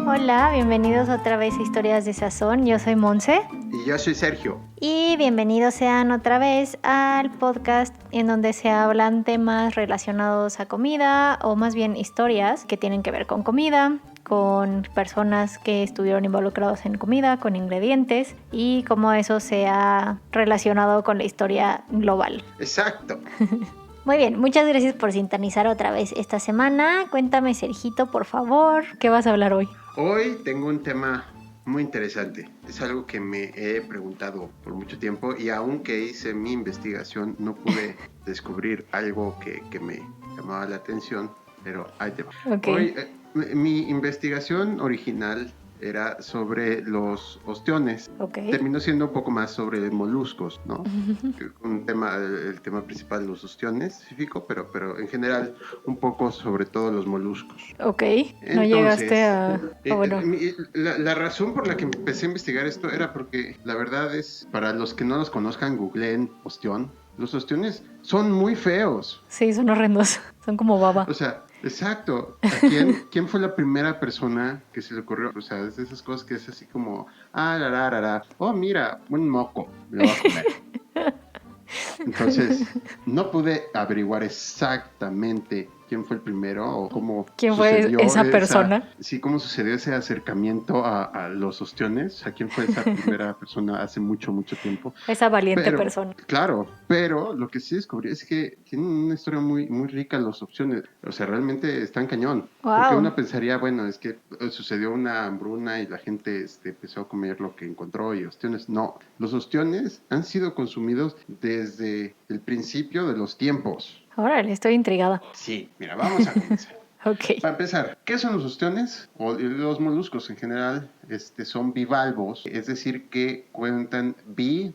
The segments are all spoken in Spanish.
Hola, bienvenidos otra vez a Historias de Sazón. Yo soy Monse. Y yo soy Sergio. Y bienvenidos sean otra vez al podcast en donde se hablan temas relacionados a comida, o más bien historias que tienen que ver con comida, con personas que estuvieron involucrados en comida, con ingredientes y cómo eso se ha relacionado con la historia global. Exacto. Muy bien, muchas gracias por sintonizar otra vez esta semana. Cuéntame, Sergito, por favor, ¿qué vas a hablar hoy? Hoy tengo un tema muy interesante. Es algo que me he preguntado por mucho tiempo y aunque hice mi investigación no pude descubrir algo que me llamaba la atención, pero hay tema. Okay. Hoy mi investigación original era sobre los ostiones. Okay. Terminó siendo un poco más sobre moluscos, ¿no? El tema principal de los ostiones específico, pero en general un poco sobre todo los moluscos. Ok, Entonces, no llegaste a... bueno. La razón por la que empecé a investigar esto era porque la verdad es, para los que no los conozcan, googleen ostión. Los ostiones son muy feos. Sí, son horrendos, son como baba. O sea, exacto. ¿Quién fue la primera persona que se le ocurrió? O sea, es de esas cosas que es así como, oh, mira, un moco, me lo voy a comer. Entonces, no pude averiguar exactamente quién fue el primero o cómo ¿Quién fue esa persona? Sí, cómo sucedió ese acercamiento a los ostiones. O sea, quién fue esa primera persona hace mucho, mucho tiempo. Esa valiente persona. Claro, pero lo que sí descubrí es que tienen una historia muy, muy rica los ostiones. O sea, realmente están cañón. Wow. Porque uno pensaría, bueno, es que sucedió una hambruna y la gente empezó a comer lo que encontró y ostiones. No, los ostiones han sido consumidos desde el principio de los tiempos. Órale, estoy intrigada. Sí, mira, vamos a comenzar. Ok. Para empezar, ¿qué son los ostiones? O los moluscos en general son bivalvos, es decir, que cuentan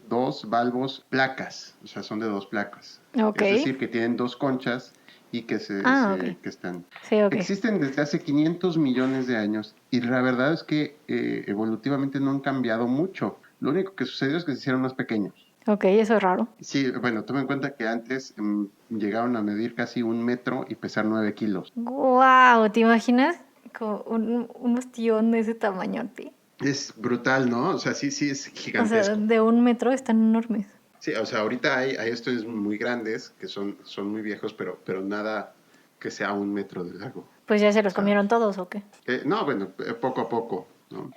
dos valvos placas, o sea, son de dos placas. Ok. Es decir, que tienen dos conchas y que okay. que están... Sí, okay. Existen desde hace 500 millones de años y la verdad es que evolutivamente no han cambiado mucho. Lo único que sucedió es que se hicieron más pequeños. Ok, eso es raro. Sí, bueno, toma en cuenta que antes llegaron a medir casi 1 metro y pesar 9 kilos. ¡Wow! ¿Te imaginas? Como un ostión de ese tamaño, ¿sí? Es brutal, ¿no? O sea, sí es gigantesco. O sea, de 1 metro están enormes. Sí, o sea, ahorita hay ostiones muy grandes que son muy viejos, pero nada que sea 1 metro de largo. Pues ya se los comieron todos, ¿o qué? No, bueno, poco a poco, ¿no?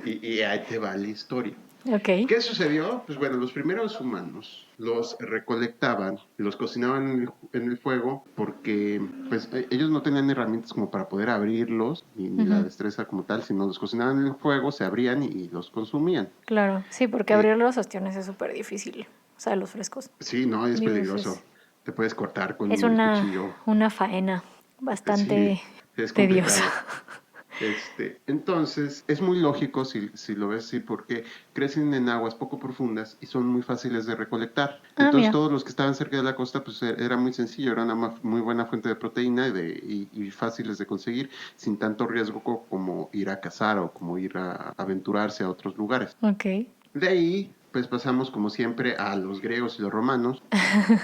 Y ahí te va la historia. Okay. ¿Qué sucedió? Pues bueno, los primeros humanos los recolectaban, los cocinaban en el fuego porque pues ellos no tenían herramientas como para poder abrirlos, ni la destreza como tal, sino los cocinaban en el fuego, se abrían y los consumían. Claro, sí, porque abrir los ostiones es súper difícil, o sea, los frescos. Sí, no, es peligroso. Te puedes cortar con un cuchillo. Es una faena bastante es tediosa. Entonces, es muy lógico si lo ves así, porque crecen en aguas poco profundas y son muy fáciles de recolectar. Entonces, mira. todos los que estaban cerca de la costa, pues era muy sencillo, era una muy buena fuente de proteína y fáciles de conseguir, sin tanto riesgo como ir a cazar o como ir a aventurarse a otros lugares. Ok. De ahí, pues pasamos como siempre a los griegos y los romanos.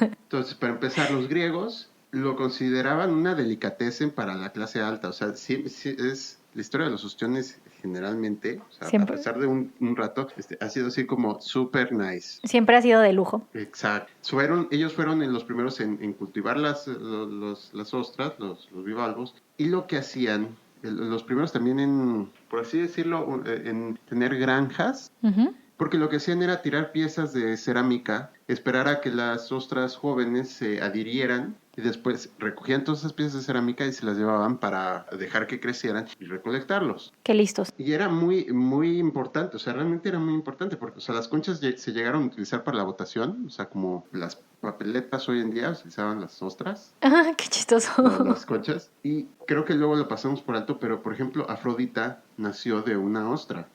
Entonces, para empezar, los griegos lo consideraban una delicatessen para la clase alta. O sea, sí es la historia de los ostiones generalmente, o sea, siempre. A pesar de un rato, ha sido así como super nice. Siempre ha sido de lujo. Exacto. Ellos fueron los primeros en cultivar las ostras, los bivalvos, y lo que hacían, los primeros también en, por así decirlo, en tener granjas. Porque lo que hacían era tirar piezas de cerámica, esperar a que las ostras jóvenes se adhirieran y después recogían todas esas piezas de cerámica y se las llevaban para dejar que crecieran y recolectarlos. ¡Qué listos! Y era muy, muy importante, o sea, realmente era muy importante porque, o sea, las conchas se llegaron a utilizar para la votación, o sea, como las papeletas hoy en día utilizaban las ostras. ¡Ah, qué chistoso! Las conchas. Y creo que luego lo pasamos por alto, pero, por ejemplo, Afrodita nació de una ostra.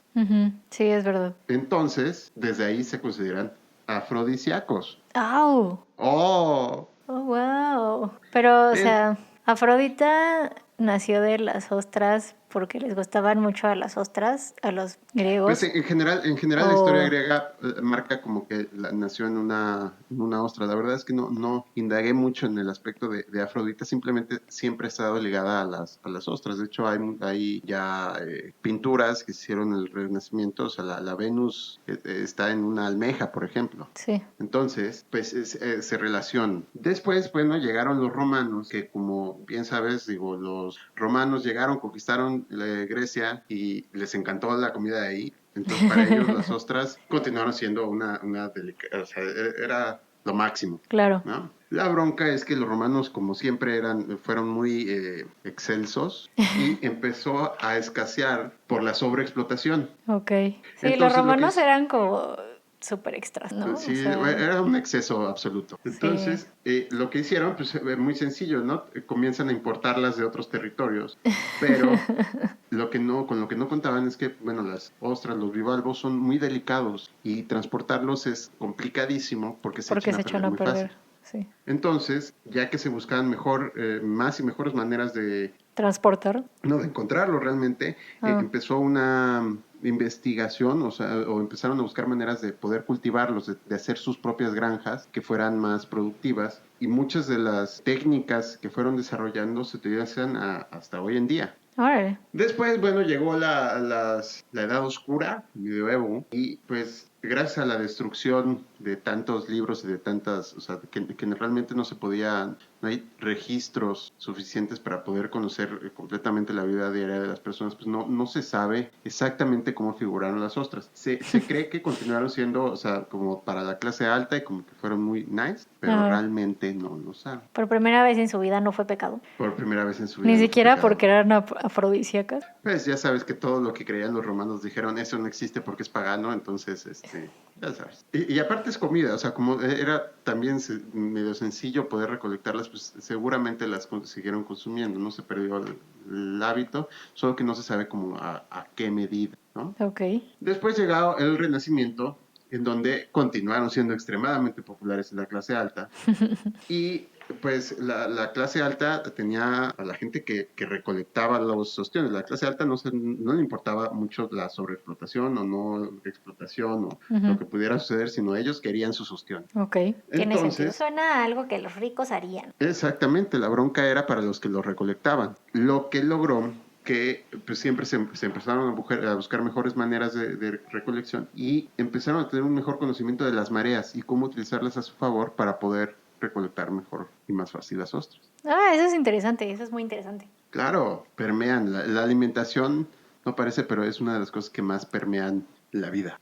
Sí, es verdad. Entonces, desde ahí se consideran afrodisíacos. ¡Au! ¡Oh! ¡Oh, wow! Pero, o sea, Afrodita nació de las ostras porque les gustaban mucho a las ostras, a los griegos. Pues en general la historia griega marca como que nació en una ostra. La verdad es que no indagué mucho en el aspecto de Afrodita, simplemente siempre ha estado ligada a las ostras. De hecho, hay ya pinturas que se hicieron en el Renacimiento, o sea, la Venus está en una almeja, por ejemplo. Sí. Entonces, pues se relacionan. Después, bueno, llegaron los romanos, que como bien sabes, digo, los romanos llegaron, conquistaron Grecia y les encantó la comida de ahí. Entonces, para ellos las ostras continuaron siendo una o sea, era lo máximo. Claro. ¿No? La bronca es que los romanos, como siempre, fueron muy excelsos y empezó a escasear por la sobreexplotación. Ok. Sí, Entonces, los romanos eran como súper extras, ¿no? Sí, O sea, era un exceso absoluto. Entonces, lo que hicieron, pues muy sencillo, ¿no? Comienzan a importarlas de otros territorios, pero con lo que no contaban es que, bueno, las ostras, los bivalvos son muy delicados y transportarlos es complicadísimo porque se echan a perder muy fácil. Sí. Entonces, ya que se buscaban más y mejores maneras de transportar, no, de encontrarlo realmente, empezó una investigación, o empezaron a buscar maneras de poder cultivarlos, de hacer sus propias granjas que fueran más productivas, y muchas de las técnicas que fueron desarrollando se utilizan hasta hoy en día. Órale. Después, bueno, llegó la Edad Oscura, el Medioevo, y pues gracias a la destrucción de tantos libros y de tantas, o sea, que realmente no hay registros suficientes para poder conocer completamente la vida diaria de las personas, pues no se sabe exactamente cómo figuraron las ostras. Se cree que continuaron siendo, o sea, como para la clase alta y como que fueron muy nice, pero realmente no lo saben. Por primera vez en su vida no fue pecado. Por primera vez en su vida. Ni siquiera porque eran afrodisíacas. Pues ya sabes que todo lo que creían los romanos dijeron, eso no existe porque es pagano, entonces, ya sabes. Y aparte es comida, o sea, como era también medio sencillo poder recolectarlas, pues seguramente las siguieron consumiendo, no se perdió el hábito, solo que no se sabe como a qué medida, ¿no? Ok. Después llegó el Renacimiento, en donde continuaron siendo extremadamente populares en la clase alta, y pues la clase alta tenía a la gente que recolectaba los ostiones. La clase alta no le importaba mucho la sobreexplotación o no explotación o lo que pudiera suceder, sino ellos querían sus ostiones. Ok. Tiene sentido. Suena a algo que los ricos harían. Exactamente, la bronca era para los que lo recolectaban. Lo que logró que pues siempre se empezaron a buscar mejores maneras de recolección y empezaron a tener un mejor conocimiento de las mareas y cómo utilizarlas a su favor para poder recolectar mejor y más fácil las ostras. Eso es interesante, eso es muy interesante. Claro, permean. La alimentación no parece, pero es una de las cosas que más permean la vida.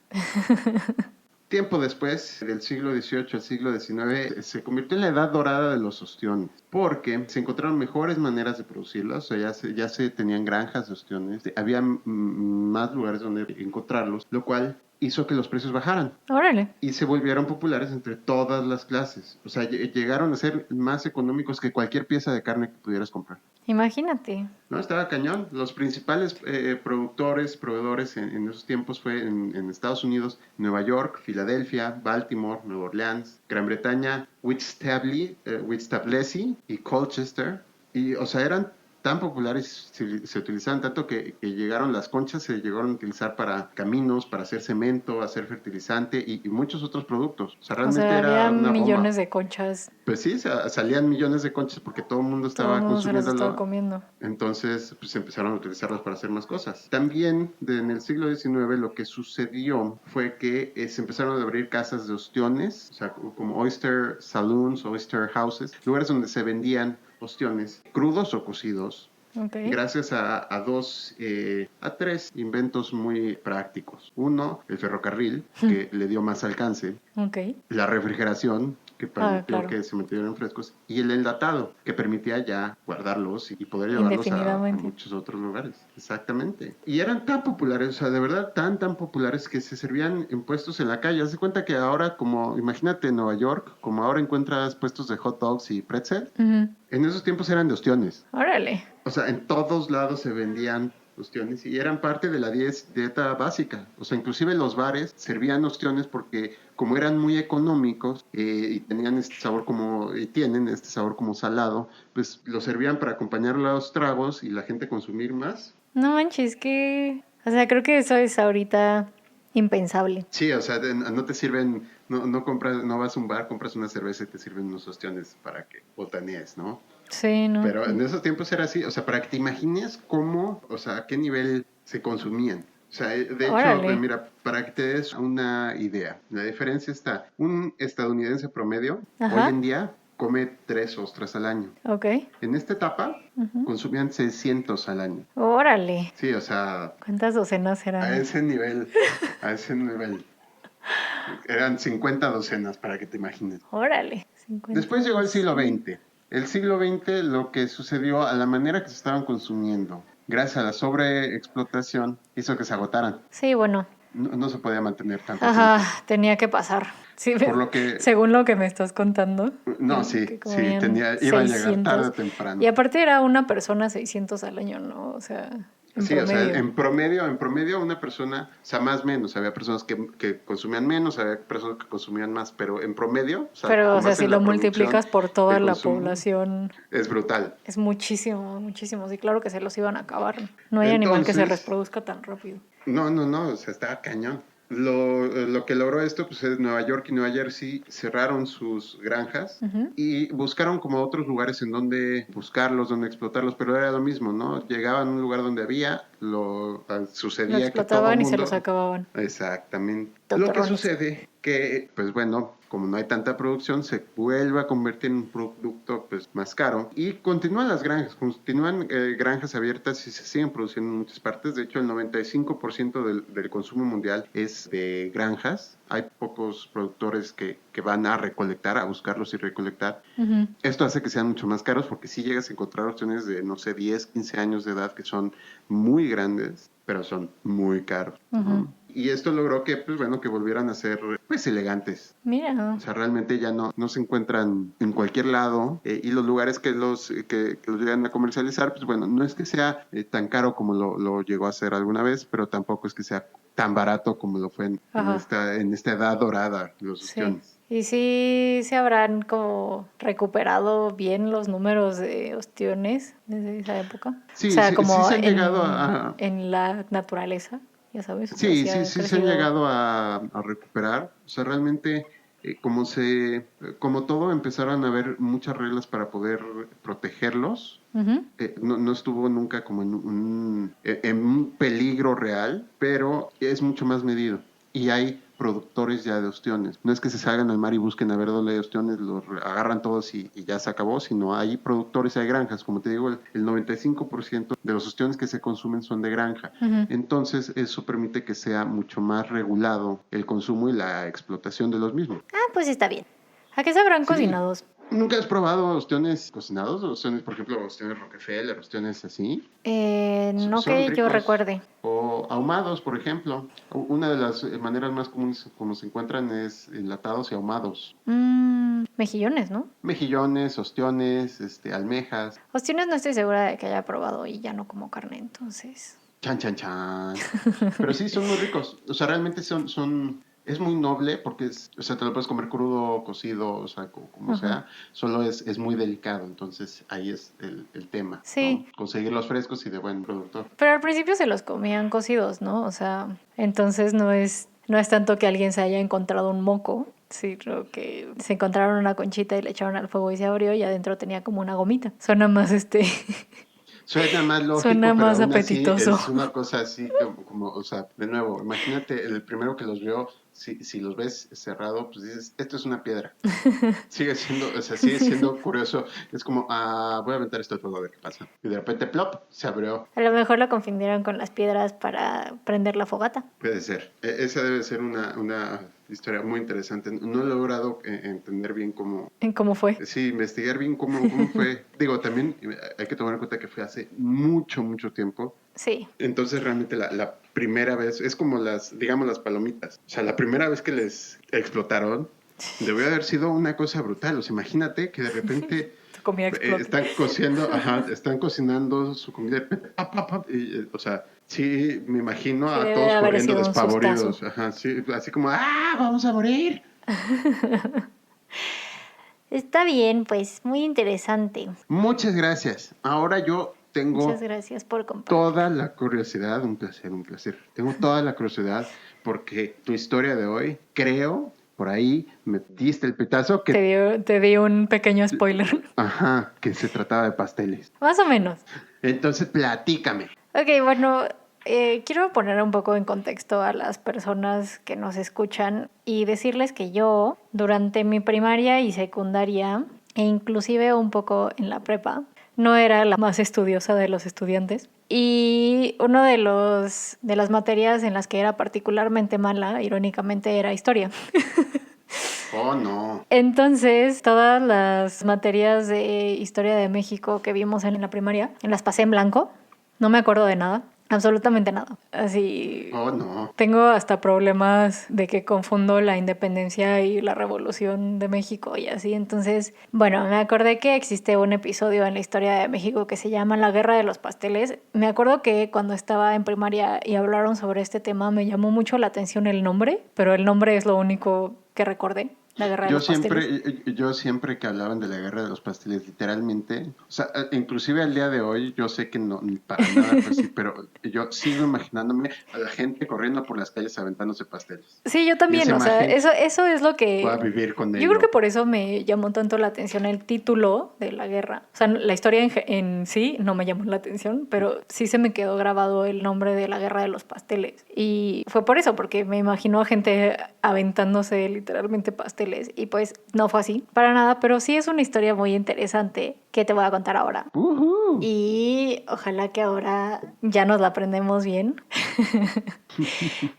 Tiempo después, del siglo XVIII al siglo XIX, se convirtió en la edad dorada de los ostiones, porque se encontraron mejores maneras de producirlos, o sea, ya se tenían granjas de ostiones, había más lugares donde encontrarlos, lo cual hizo que los precios bajaran. Órale. Y se volvieron populares entre todas las clases. O sea, llegaron a ser más económicos que cualquier pieza de carne que pudieras comprar. Imagínate. No, estaba cañón. Los principales proveedores en esos tiempos fue en Estados Unidos, Nueva York, Filadelfia, Baltimore, Nueva Orleans, Gran Bretaña, Whitstaplessy y Colchester. Y, o sea, eran tan populares, se utilizaban tanto que llegaron las conchas, se llegaron a utilizar para caminos, para hacer cemento, hacer fertilizante y muchos otros productos. O sea, realmente era una millones bomba. de conchas. Pues sí, salían millones de conchas porque todo el mundo estaba consumiéndolo. Estaba comiendo. Entonces, pues empezaron a utilizarlos para hacer más cosas. También en el siglo XIX lo que sucedió fue que se empezaron a abrir casas de ostiones, o sea, como oyster saloons, oyster houses, lugares donde se vendían ostiones crudos o cocidos. Okay. Gracias a tres inventos muy prácticos. Uno, el ferrocarril, que le dio más alcance. Okay. La refrigeración, que permitió que se mantuvieran frescos, y el enlatado, que permitía ya guardarlos y poder llevarlos a muchos otros lugares. Exactamente. Y eran tan populares, o sea, de verdad tan populares que se servían en puestos en la calle. Haz de cuenta que ahora, como, imagínate en Nueva York, como ahora encuentras puestos de hot dogs y pretzel, en esos tiempos eran de ostiones. Órale. O sea, en todos lados se vendían ostiones y eran parte de la dieta básica. O sea, inclusive los bares servían ostiones porque como eran muy económicos y tenían tienen este sabor como salado, pues lo servían para acompañar los tragos y la gente consumir más. No manches, que... O sea, creo que eso es ahorita impensable. Sí, o sea, no te sirven, no compras, no vas a un bar, compras una cerveza y te sirven unos ostiones para que botanees, ¿no? Sí, ¿no? Pero en esos tiempos era así, o sea, para que te imagines cómo, o sea, a qué nivel se consumían. O sea, de hecho, Órale. mira, para que te des una idea, la diferencia está, un estadounidense promedio hoy Ajá. en día come 3 ostras al año. Ok. En esta etapa consumían 600 al año. Órale. Sí, o sea, ¿Cuántas docenas a eran? ese nivel, a ese nivel. Eran 50 docenas, para que te imagines. Órale. 50 Después llegó el siglo docenas. XX. El siglo XX, lo que sucedió a la manera que se estaban consumiendo, gracias a la sobreexplotación, hizo que se agotaran. Sí, bueno. No se podía mantener tanto Ajá, tiempo. tenía que pasar. Sí, Por lo que, según lo que me estás contando, no, que sí, comían iba a llegar tarde 600. o Y temprano. aparte era una persona 600 al año, ¿no? O sea, en Sí, o sea, promedio. en promedio una persona, o sea, más o menos, había personas que consumían menos, había personas que consumían más, pero en promedio, o sea, Pero, o con sea, base si en lo la producción multiplicas por de toda la consumo, población, es brutal. es muchísimo, muchísimo. Sí, claro que se los iban a acabar. No hay animal que se Entonces, reproduzca tan rápido. no, o sea, estaba cañón. Lo que logró esto, pues es Nueva York y Nueva Jersey cerraron sus granjas Ujú. y buscaron como otros lugares en donde buscarlos, donde explotarlos, pero era lo mismo, ¿no? Llegaban a un lugar donde había, Lo sucedía que todo explotaban y se los mundo, acababan. exactamente. Lo que Tontorrones. sucede que, pues bueno, como no hay tanta producción, se vuelve a convertir en un producto pues más caro y continúan las granjas, continúan granjas abiertas y se siguen produciendo en muchas partes. De hecho, el 95% del consumo mundial es de granjas. Hay pocos productores que van a recolectar, a buscarlos y recolectar. Ujú. Esto hace que sean mucho más caros porque si llegas a encontrar opciones de, no sé, 10, 15 años de edad que son muy grandes, pero son muy caros, Ujú. ¿no? Y esto logró que, pues bueno, que volvieran a ser, pues, elegantes. Mira. O sea, realmente ya no se encuentran en cualquier lado y los lugares que los llegan a comercializar, pues bueno, no es que sea tan caro como lo llegó a ser alguna vez, pero tampoco es que sea tan barato como lo fue Ajá. en esta edad dorada, los Sí. ostiones. ¿Y sí se habrán como recuperado bien los números de ostiones desde esa época? O Sí, sea, sí como se han llegado a, en la naturaleza, ya sabes, o sea, sí, sí ha sí se han crecido. llegado a recuperar. O sea, realmente, como todo, empezaron a haber muchas reglas para poder protegerlos. Ujú. No estuvo nunca como en un peligro real, pero es mucho más medido. Y hay productores ya de ostiones. No es que se salgan al mar y busquen a ver dónde hay ostiones, los agarran todos y ya se acabó, sino hay productores, hay granjas. Como te digo, el 95% de los ostiones que se consumen son de granja. Ujú. Entonces, eso permite que sea mucho más regulado el consumo y la explotación de los mismos. Ah, pues está bien. ¿A qué sabrán Sí, cocinados? ¿nunca has probado ostiones cocinados? Ostiones, por ejemplo, ostiones Rockefeller, ostiones así. No Son que yo ricos. recuerde. O ahumados, por ejemplo. Una de las maneras más comunes como se encuentran es enlatados y ahumados. Mejillones, ¿no? Mejillones, ostiones, almejas. Ostiones no estoy segura de que haya probado y ya no como carne, entonces. Chan, chan, chan. Pero sí, son muy ricos. O sea, realmente es muy noble porque o sea, te lo puedes comer crudo, cocido, o sea, como Ajá. sea. Solo es muy delicado. Entonces, ahí es el tema, ¿no? Sí, Conseguirlos frescos y de buen productor. pero al principio se los comían cocidos, ¿no? O sea, entonces no es tanto que alguien se haya encontrado un moco, sino que se encontraron una conchita y le echaron al fuego y se abrió y adentro tenía como una gomita. Suena más Suena más suena lógico, pero más aún así apetitoso. es una cosa así o sea, de nuevo, imagínate el primero que los vio, si los ves cerrado, pues dices, esto es una piedra. Sigue siendo, o sea, sigue Sí. siendo curioso. Es como, voy a aventar esto al fuego a ver qué pasa. Y de repente, plop, se abrió. A lo mejor lo confundieron con las piedras para prender la fogata. Puede ser. Esa debe ser una historia muy interesante. No he logrado entender bien cómo, ¿Cómo fue? sí, investigar bien cómo fue. Digo, también hay que tomar en cuenta que fue hace mucho, mucho tiempo. Sí. Entonces realmente la primera vez, es como digamos las palomitas. O sea, la primera vez que les explotaron, debió haber sido una cosa brutal. O sea, imagínate que de repente Tu comida explote. están cociendo, están cocinando su comida, de repente, pap, pap, pap, o sea, sí, me imagino Sí, a debe de todos haber corriendo sido un sustazo. despavoridos. Ajá, sí, así como, vamos a morir. Está bien, pues muy interesante. Muchas gracias. Ahora yo Tengo Muchas gracias por compartir. toda la curiosidad, un placer. Tengo toda la curiosidad porque tu historia de hoy, creo, por ahí me diste el pitazo que... Te di un pequeño spoiler. Ajá, que se trataba de pasteles. Más o menos. Entonces, platícame. Ok, bueno, quiero poner un poco en contexto a las personas que nos escuchan y decirles que yo, durante mi primaria y secundaria, e inclusive un poco en la prepa, no era la más estudiosa de los estudiantes. Y uno de las materias en las que era particularmente mala, irónicamente, era historia. Oh, no. Entonces, todas las materias de historia de México que vimos en la primaria, las pasé en blanco. No me acuerdo de nada, absolutamente nada. Así, Oh, no. tengo hasta problemas de que confundo la independencia y la revolución de México y así. Entonces, bueno, me acordé que existe un episodio en la historia de México que se llama La Guerra de los Pasteles. Me acuerdo que cuando estaba en primaria y hablaron sobre este tema, me llamó mucho la atención el nombre, pero el nombre es lo único que recordé. La Guerra de los Pasteles. Yo siempre que hablaban de la guerra de los pasteles, literalmente, o sea, inclusive al día de hoy, yo sé que no, para nada fue así, pero yo sigo imaginándome a la gente corriendo por las calles aventándose pasteles. Sí, yo también, o sea, eso es lo que... Voy a vivir con ello. Yo creo que por eso me llamó tanto la atención el título de la guerra. O sea, la historia en sí no me llamó la atención, pero sí se me quedó grabado el nombre de la Guerra de los Pasteles. Y fue por eso, porque me imagino a gente aventándose literalmente pasteles. Y pues no fue así, para nada, pero sí es una historia muy interesante que te voy a contar ahora. Y ojalá que ahora ya nos la aprendemos bien.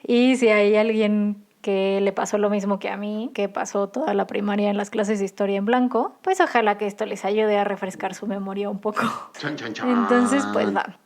Y si hay alguien que le pasó lo mismo que a mí, que pasó toda la primaria en las clases de historia en blanco, pues ojalá que esto les ayude a refrescar su memoria un poco. Chan, chan, chan. Entonces, pues va.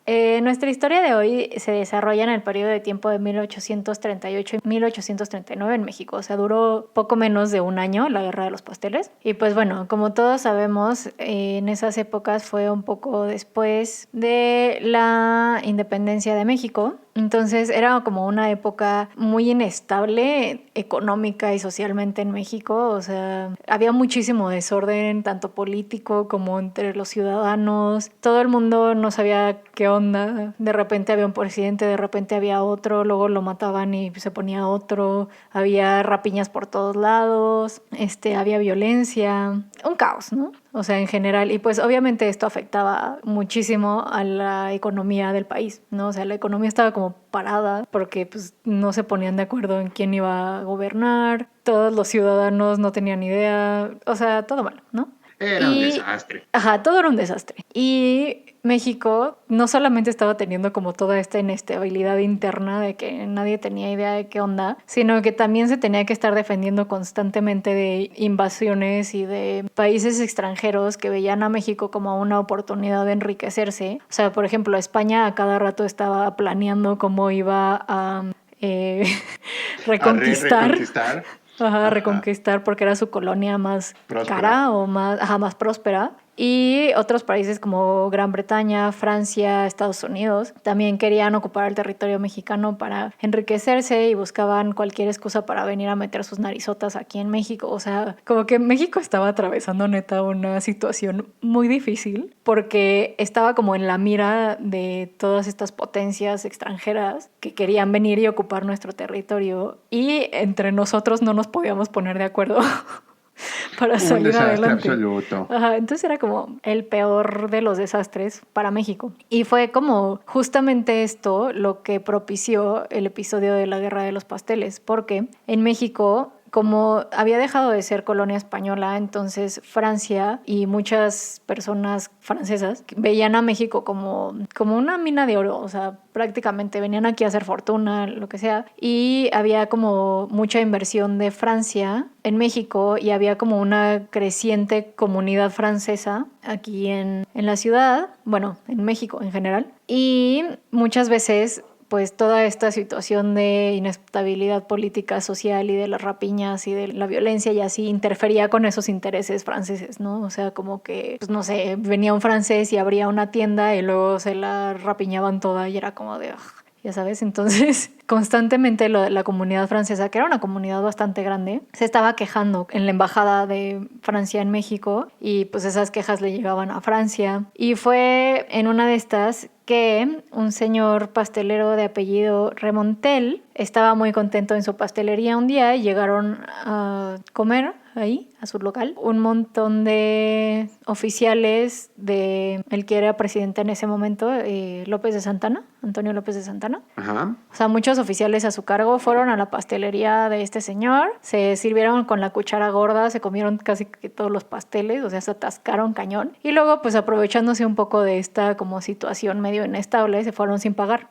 Nuestra historia de hoy se desarrolla en el periodo de tiempo de 1838 y 1839 en México. O sea, duró poco menos de un año la Guerra de los Pasteles. Y pues bueno, como todos sabemos, en esas épocas fue un poco después de la independencia de México. Entonces era como una época muy inestable económica y socialmente en México. O sea, había muchísimo desorden, tanto político como entre los ciudadanos. Todo el mundo no sabía qué onda. De repente había un presidente, de repente había otro, luego lo mataban y se ponía otro. Había rapiñas por todos lados, había violencia, un caos, ¿no? O sea, en general. Y pues obviamente esto afectaba muchísimo a la economía del país, ¿no? O sea, la economía estaba como parada porque pues no se ponían de acuerdo en quién iba a gobernar. Todos los ciudadanos no tenían idea. O sea, todo mal, ¿no? Era un desastre. Ajá, todo era un desastre. Y México no solamente estaba teniendo como toda esta inestabilidad interna de que nadie tenía idea de qué onda, sino que también se tenía que estar defendiendo constantemente de invasiones y de países extranjeros que veían a México como una oportunidad de enriquecerse. O sea, por ejemplo, España a cada rato estaba planeando cómo iba a reconquistar. Ajá, reconquistar porque era su colonia más cara o más próspera. Y otros países como Gran Bretaña, Francia, Estados Unidos también querían ocupar el territorio mexicano para enriquecerse y buscaban cualquier excusa para venir a meter sus narizotas aquí en México. O sea, como que México estaba atravesando neta una situación muy difícil porque estaba como en la mira de todas estas potencias extranjeras que querían venir y ocupar nuestro territorio y entre nosotros no nos podíamos poner de acuerdo. Para salir adelante. Absoluto. Ajá, entonces era como el peor de los desastres para México. Y fue como justamente esto lo que propició el episodio de la Guerra de los Pasteles, porque en México, como había dejado de ser colonia española, entonces Francia y muchas personas francesas veían a México como una mina de oro, o sea, prácticamente venían aquí a hacer fortuna, lo que sea, y había como mucha inversión de Francia en México y había como una creciente comunidad francesa aquí en la ciudad, bueno, en México en general, y muchas veces pues toda esta situación de inestabilidad política, social y de las rapiñas y de la violencia y así interfería con esos intereses franceses, ¿no? O sea, como que, pues no sé, venía un francés y abría una tienda y luego se la rapiñaban toda y era como de... ya sabes. Entonces, constantemente la comunidad francesa, que era una comunidad bastante grande, se estaba quejando en la embajada de Francia en México y pues esas quejas le llegaban a Francia. Y fue en una de estas que un señor pastelero de apellido Remontel estaba muy contento en su pastelería un día y llegaron a comer ahí, a su local, un montón de oficiales de el que era presidente en ese momento, López de Santana, Antonio López de Santana. Ajá. O sea, muchos oficiales a su cargo fueron a la pastelería de este señor, se sirvieron con la cuchara gorda, se comieron casi que todos los pasteles, o sea, se atascaron cañón. Y luego, pues aprovechándose un poco de esta como situación medio inestable, se fueron sin pagar.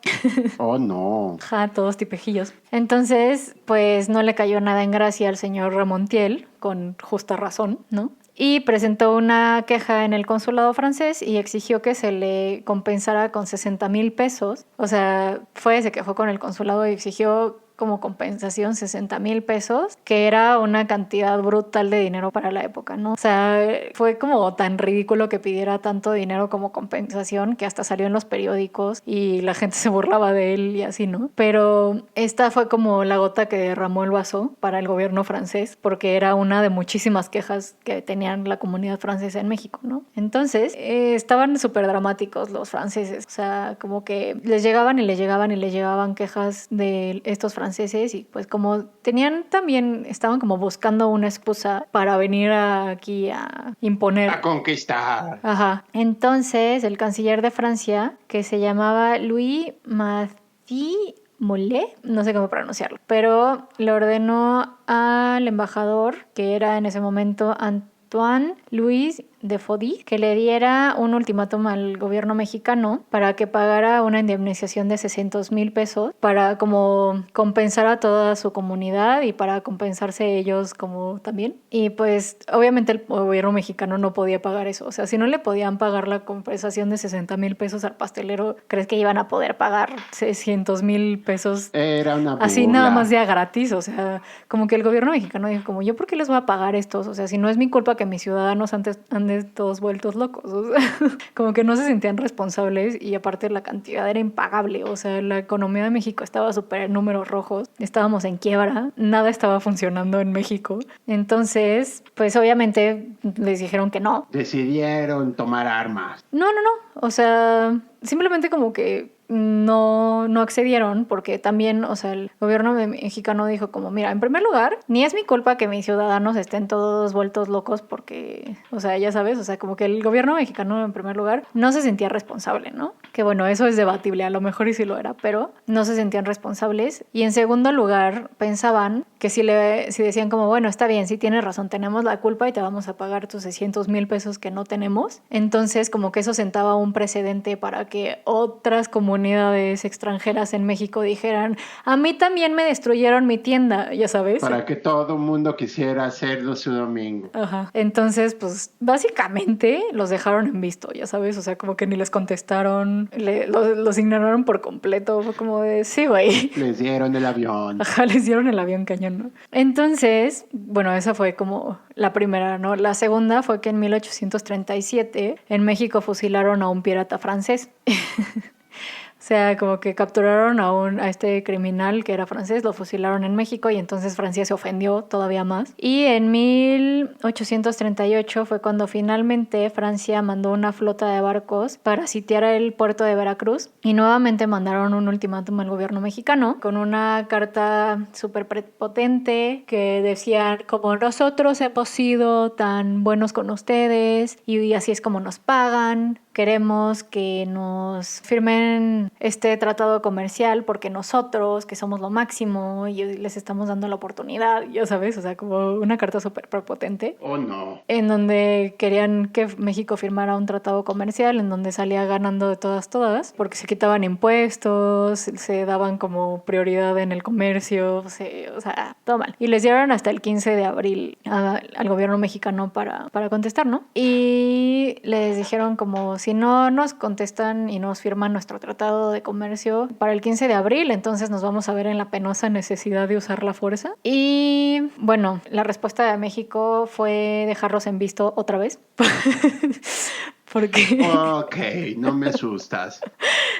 Oh, no. Ajá, todos tipejillos. Entonces, pues no le cayó nada en gracia al señor Remontiel, con justa razón, ¿no? Y presentó una queja en el consulado francés y exigió que se le compensara con 60,000 pesos. O sea, se quejó con el consulado y exigió como compensación 60,000 pesos, que era una cantidad brutal de dinero para la época, ¿no? O sea, fue como tan ridículo que pidiera tanto dinero como compensación que hasta salió en los periódicos y la gente se burlaba de él y así, ¿no? Pero esta fue como la gota que derramó el vaso para el gobierno francés, porque era una de muchísimas quejas que tenían la comunidad francesa en México, ¿no? Entonces, estaban súper dramáticos los franceses, o sea, como que les llegaban y les llegaban y les llegaban quejas de estos franceses y pues como estaban como buscando una excusa para venir aquí a imponer. A conquistar. Ajá. Entonces el canciller de Francia, que se llamaba Louis Mathieu Molé, no sé cómo pronunciarlo, pero le ordenó al embajador, que era en ese momento Antoine Louis de Fody, que le diera un ultimátum al gobierno mexicano para que pagara una indemnización de 600,000 pesos para como compensar a toda su comunidad y para compensarse ellos como también. Y pues obviamente el gobierno mexicano no podía pagar eso. O sea, si no le podían pagar la compensación de 60,000 pesos al pastelero, ¿crees que iban a poder pagar 600,000 pesos? Era una burla. Así nada más de a gratis. O sea, como que el gobierno mexicano dijo como, ¿yo por qué les voy a pagar estos? O sea, si no es mi culpa que mis ciudadanos antes anden todos vueltos locos, o sea, como que no se sentían responsables y aparte la cantidad era impagable, o sea, la economía de México estaba súper en números rojos, estábamos en quiebra, nada estaba funcionando en México, entonces, pues obviamente les dijeron que no. Decidieron tomar armas. No, o sea, simplemente como que no accedieron porque también, o sea, el gobierno mexicano dijo como, mira, en primer lugar, ni es mi culpa que mis ciudadanos estén todos vueltos locos porque, o sea, ya sabes, o sea, como que el gobierno mexicano en primer lugar no se sentía responsable, ¿no? Que bueno, eso es debatible, a lo mejor y sí lo era, pero no se sentían responsables. Y en segundo lugar, pensaban que si decían como, bueno, está bien, sí tienes razón, tenemos la culpa y te vamos a pagar tus 600,000 pesos que no tenemos, entonces como que eso sentaba un precedente para que otras comunidades extranjeras en México dijeran, a mí también me destruyeron mi tienda, ya sabes. Para que todo el mundo quisiera hacerlo su domingo. Ajá. Entonces, pues básicamente los dejaron en visto, ya sabes, o sea, como que ni les contestaron, los ignoraron por completo, fue como de, sí, güey. Les dieron el avión. Ajá, les dieron el avión cañón, ¿no? Entonces, bueno, esa fue como la primera, ¿no? La segunda fue que en 1837 en México fusilaron a un pirata francés. O sea, como que capturaron a este criminal que era francés, lo fusilaron en México y entonces Francia se ofendió todavía más. Y en 1838 fue cuando finalmente Francia mandó una flota de barcos para sitiar el puerto de Veracruz y nuevamente mandaron un ultimátum al gobierno mexicano con una carta súper prepotente que decía como nosotros hemos sido tan buenos con ustedes y así es como nos pagan. Queremos que nos firmen este tratado comercial porque nosotros, que somos lo máximo, y les estamos dando la oportunidad, ya sabes, o sea, como una carta súper prepotente. Oh, no. En donde querían que México firmara un tratado comercial en donde salía ganando de todas, porque se quitaban impuestos, se daban como prioridad en el comercio, o sea, todo mal. Y les dieron hasta el 15 de abril al gobierno mexicano para contestar, ¿no? Y les dijeron como, si no nos contestan y nos firman nuestro tratado de comercio para el 15 de abril, entonces nos vamos a ver en la penosa necesidad de usar la fuerza. Y bueno, la respuesta de México fue dejarlos en visto otra vez. Porque... Ok, no me asustas.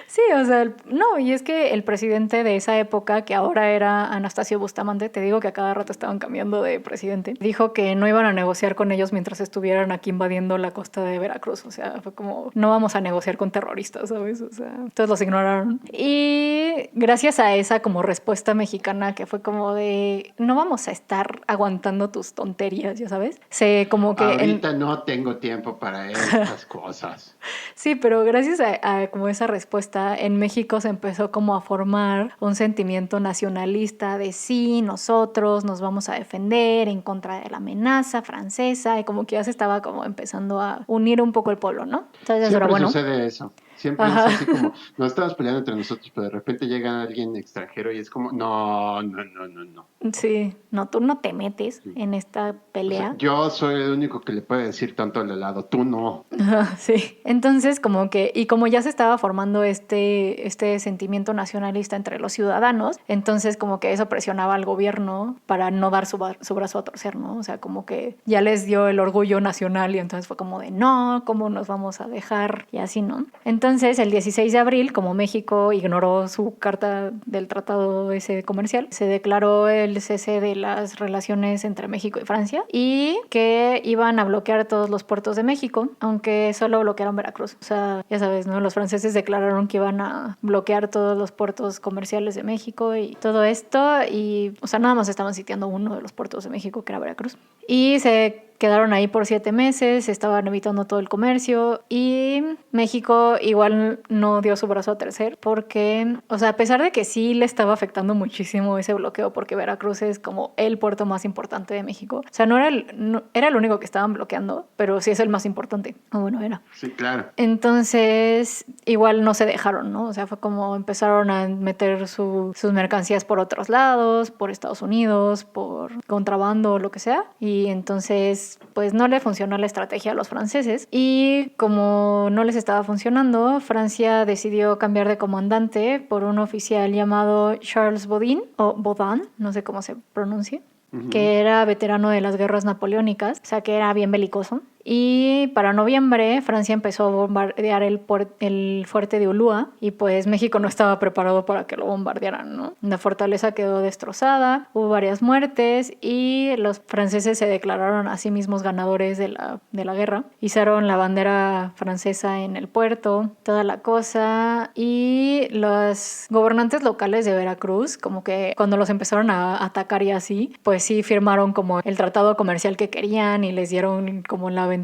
Sí, o sea, no, y es que el presidente de esa época, que ahora era Anastasio Bustamante, te digo que a cada rato estaban cambiando de presidente, dijo que no iban a negociar con ellos mientras estuvieran aquí invadiendo la costa de Veracruz. O sea, fue como, no vamos a negociar con terroristas, ¿sabes? O sea, entonces los ignoraron. Y gracias a esa como respuesta mexicana que fue como de, no vamos a estar aguantando tus tonterías, ya sabes, se como que... Ahorita no tengo tiempo para estas cosas. Sí, pero gracias a como esa respuesta, en México se empezó como a formar un sentimiento nacionalista de sí, nosotros nos vamos a defender en contra de la amenaza francesa, y como que ya se estaba como empezando a unir un poco el pueblo, ¿no? Entonces eso era Siempre bueno. sucede eso. Siempre Ajá. es así como, nos estamos peleando entre nosotros, pero de repente llega alguien extranjero y es como, no, no, no, no, no. Sí, no, tú no te metes Sí. en esta O sea, pelea. yo soy el único que le puede decir tanto al helado, tú no. Ajá, sí. Entonces, como que, y como ya se estaba formando este sentimiento nacionalista entre los ciudadanos, entonces como que eso presionaba al gobierno para no dar su brazo a torcer, ¿no? O sea, como que ya les dio el orgullo nacional y entonces fue como de, no, ¿cómo nos vamos a dejar? Y así, ¿no? Entonces, el 16 de abril, como México ignoró su carta del tratado ese comercial, se declaró el cese de las relaciones entre México y Francia y que iban a bloquear todos los puertos de México, aunque solo bloquearon Veracruz. O sea, ya sabes, ¿no? Los franceses declararon que iban a bloquear todos los puertos comerciales de México y todo esto y, o sea, nada más estaban sitiando uno de los puertos de México, que era Veracruz. Y se quedaron ahí por 7 meses, estaban evitando todo el comercio y México igual no dio su brazo a torcer porque, o sea, a pesar de que sí le estaba afectando muchísimo ese bloqueo porque Veracruz es como el puerto más importante de México. O sea, era el único que estaban bloqueando, pero sí es el más importante. O bueno, era. Sí, claro. Entonces, igual no se dejaron, ¿no? O sea, fue como empezaron a meter sus mercancías por otros lados, por Estados Unidos, por contrabando o lo que sea. Y entonces, pues no le funcionó la estrategia a los franceses. Y como no les estaba funcionando, Francia decidió cambiar de comandante por un oficial llamado Charles Baudin, o Baudin, no sé cómo se pronuncia, que era veterano de las guerras napoleónicas, o sea que era bien belicoso. Y para noviembre Francia empezó a bombardear el fuerte de Ulúa y pues México no estaba preparado para que lo bombardearan, ¿no? La fortaleza quedó destrozada, hubo varias muertes y los franceses se declararon a sí mismos ganadores de la guerra. Izaron la bandera francesa en el puerto, toda la cosa, y los gobernantes locales de Veracruz, como que cuando los empezaron a atacar y así, pues sí firmaron como el tratado comercial que querían y les dieron como la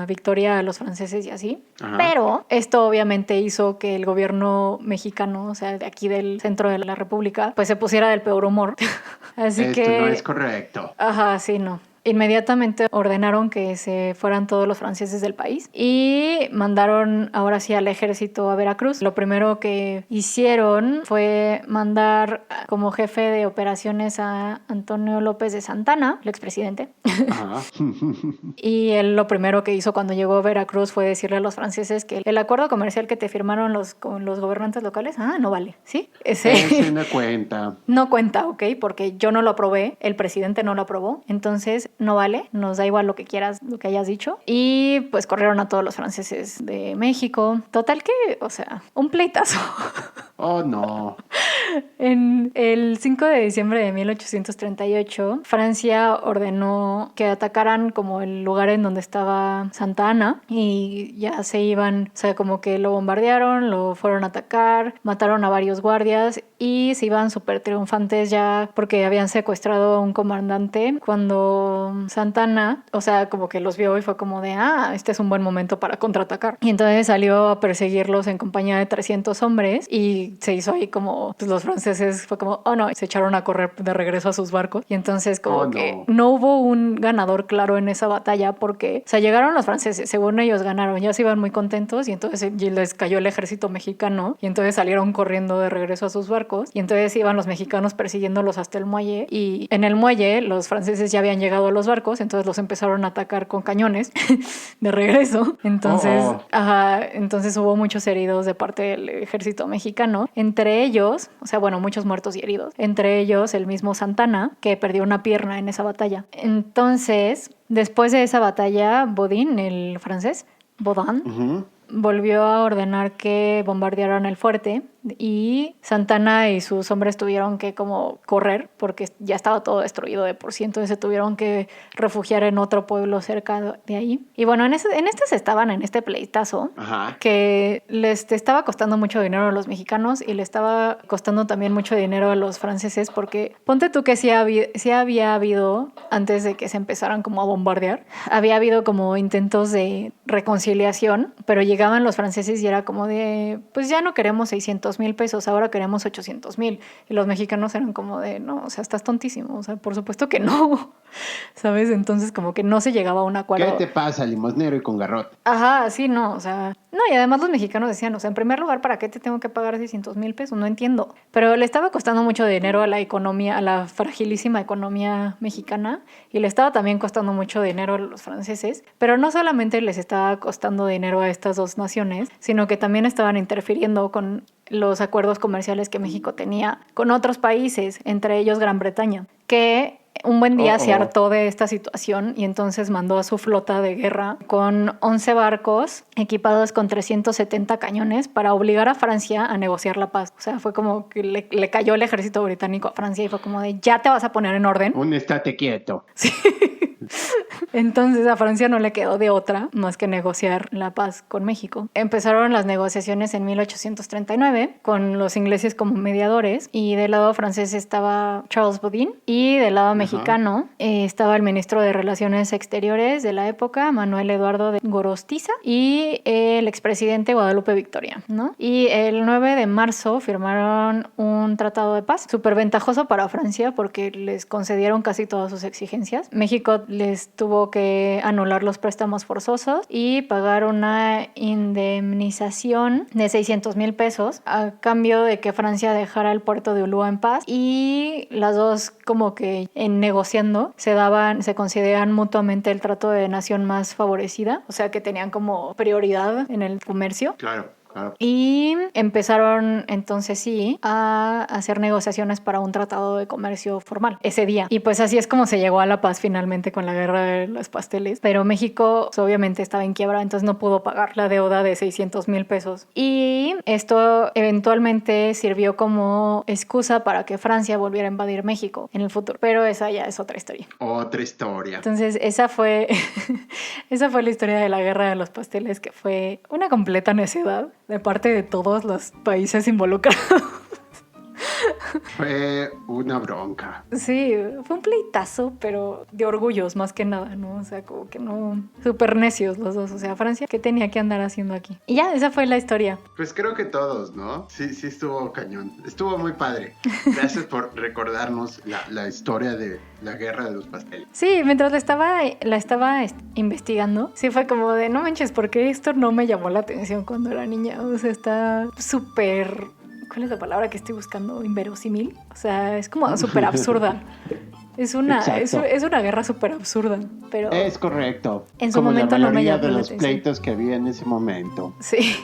victoria a los franceses y así. Ajá. Pero esto obviamente hizo que el gobierno mexicano, o sea, de aquí del centro de la República, pues se pusiera del peor humor. Así Esto que... no es correcto. Ajá, sí, no. Inmediatamente ordenaron que se fueran todos los franceses del país y mandaron ahora sí al ejército a Veracruz. Lo primero que hicieron fue mandar como jefe de operaciones a Antonio López de Santana, el expresidente. Ajá. Y él lo primero que hizo cuando llegó a Veracruz fue decirle a los franceses que el acuerdo comercial que te firmaron con los gobernantes locales, no vale, ¿sí? Ese no cuenta. No cuenta, ¿ok? Porque yo no lo aprobé, el presidente no lo aprobó, entonces no vale, nos da igual lo que quieras, lo que hayas dicho. Y pues corrieron a todos los franceses de México. Total que, o sea, un pleitazo. Oh, no. En el 5 de diciembre de 1838, Francia ordenó que atacaran como el lugar en donde estaba Santa Ana y ya se iban, o sea, como que lo bombardearon, lo fueron a atacar, mataron a varios guardias y se iban súper triunfantes ya porque habían secuestrado a un comandante cuando Santa Ana, o sea, como que los vio y fue como de, este es un buen momento para contraatacar. Y entonces salió a perseguirlos en compañía de 300 hombres y se hizo ahí como, pues los franceses fue como, oh no, y se echaron a correr de regreso a sus barcos. Y entonces como que no hubo un ganador claro en esa batalla porque, o sea, llegaron los franceses, según ellos ganaron, ya se iban muy contentos y entonces les cayó el ejército mexicano y entonces salieron corriendo de regreso a sus barcos y entonces iban los mexicanos persiguiéndolos hasta el muelle y en el muelle los franceses ya habían llegado a los barcos, entonces los empezaron a atacar con cañones de regreso. Entonces, entonces hubo muchos heridos de parte del ejército mexicano, entre ellos, o sea, bueno, muchos muertos y heridos, entre ellos el mismo Santana, que perdió una pierna en esa batalla. Entonces, después de esa batalla, Baudin, el francés, Baudin, volvió a ordenar que bombardearan el fuerte y Santana y sus hombres tuvieron que como correr porque ya estaba todo destruido de por sí, entonces se tuvieron que refugiar en otro pueblo cerca de ahí. Y bueno, en estas estaban en este pleitazo. Ajá. Que les estaba costando mucho dinero a los mexicanos y le estaba costando también mucho dinero a los franceses, porque ponte tú que sí había habido, antes de que se empezaran como a bombardear, había habido como intentos de reconciliación, pero llegaban los franceses y era como de, pues ya no queremos 600,000 pesos, ahora queremos 800,000. Y los mexicanos eran como de, no, o sea, estás tontísimo, o sea, por supuesto que no, ¿sabes? Entonces como que no se llegaba a un acuerdo. ¿Qué te pasa, limosnero y con garrote? Ajá, sí, no, o sea, no, y además los mexicanos decían, o sea, en primer lugar, ¿para qué te tengo que pagar 600,000 pesos? No entiendo. Pero le estaba costando mucho dinero a la economía, a la fragilísima economía mexicana, y le estaba también costando mucho dinero a los franceses, pero no solamente les estaba costando dinero a estas dos naciones, sino que también estaban interfiriendo con los acuerdos comerciales que México tenía con otros países, entre ellos Gran Bretaña, que un buen día se hartó de esta situación y entonces mandó a su flota de guerra con 11 barcos equipados con 370 cañones para obligar a Francia a negociar la paz. O sea, fue como que le cayó el ejército británico a Francia y fue como de, ya te vas a poner en orden. Un estate quieto. Sí. Entonces a Francia no le quedó de otra más que negociar la paz con México. Empezaron las negociaciones en 1839 con los ingleses como mediadores y del lado francés estaba Charles Baudin y del lado mexicano estaba el ministro de Relaciones Exteriores de la época, Manuel Eduardo de Gorostiza, y el expresidente Guadalupe Victoria, ¿no? Y el 9 de marzo firmaron un tratado de paz súper ventajoso para Francia porque les concedieron casi todas sus exigencias. México les tuvo que anular los préstamos forzosos y pagar una indemnización de 600,000 pesos a cambio de que Francia dejara el puerto de Ulúa en paz, y las dos como que en negociando se consideraban mutuamente el trato de nación más favorecida, o sea que tenían como prioridad en el comercio. Claro. Y empezaron entonces sí a hacer negociaciones para un tratado de comercio formal ese día. Y pues así es como se llegó a la paz finalmente con la guerra de los pasteles. Pero México pues, obviamente estaba en quiebra, entonces no pudo pagar la deuda de 600,000 pesos. Y esto eventualmente sirvió como excusa para que Francia volviera a invadir México en el futuro. Pero esa ya es otra historia. Otra historia. Entonces esa fue la historia de la guerra de los pasteles, que fue una completa necedad de parte de todos los países involucrados. Fue una bronca. Sí, fue un pleitazo, pero de orgullos más que nada, ¿no? O sea, como que no... Súper necios los dos. O sea, Francia, ¿qué tenía que andar haciendo aquí? Y ya, esa fue la historia. Pues creo que todos, ¿no? Sí estuvo cañón. Estuvo muy padre. Gracias por recordarnos la historia de la guerra de los pasteles. Sí, mientras la estaba investigando, sí fue como de, no manches, ¿por qué esto no me llamó la atención cuando era niña? O sea, está súper... ¿Cuál es la palabra que estoy buscando? Inverosímil. O sea, es como súper absurda. Es una guerra súper absurda. Pero es correcto. En su momento no me llamó de la los atención. pleitos que había en ese momento. Sí.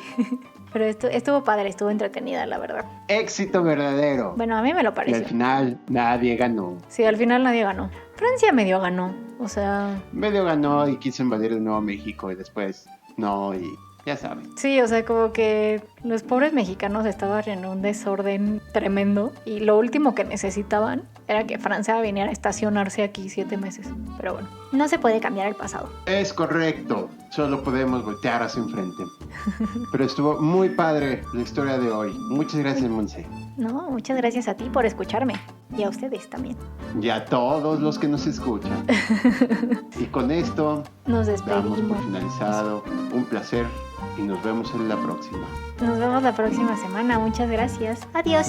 Pero estuvo padre, estuvo entretenida, la verdad. Éxito verdadero. Bueno, a mí me lo Y pareció. al final nadie ganó. Sí, al final nadie ganó. Francia medio ganó. O sea... Medio ganó y quiso invadir de nuevo México y después no, y ya saben. Sí, o sea, como que los pobres mexicanos estaban en un desorden tremendo y lo último que necesitaban era que Francia viniera a estacionarse aquí 7 meses. Pero bueno, no se puede cambiar el pasado. Es correcto, solo podemos voltear hacia enfrente. Pero estuvo muy padre la historia de hoy. Muchas gracias, Monse. No, muchas gracias a ti por escucharme y a ustedes también. Y a todos los que nos escuchan. Y con esto Nos damos despedimos. por finalizado. Un placer y nos vemos en la próxima. Nos vemos la próxima semana. Muchas gracias. Adiós.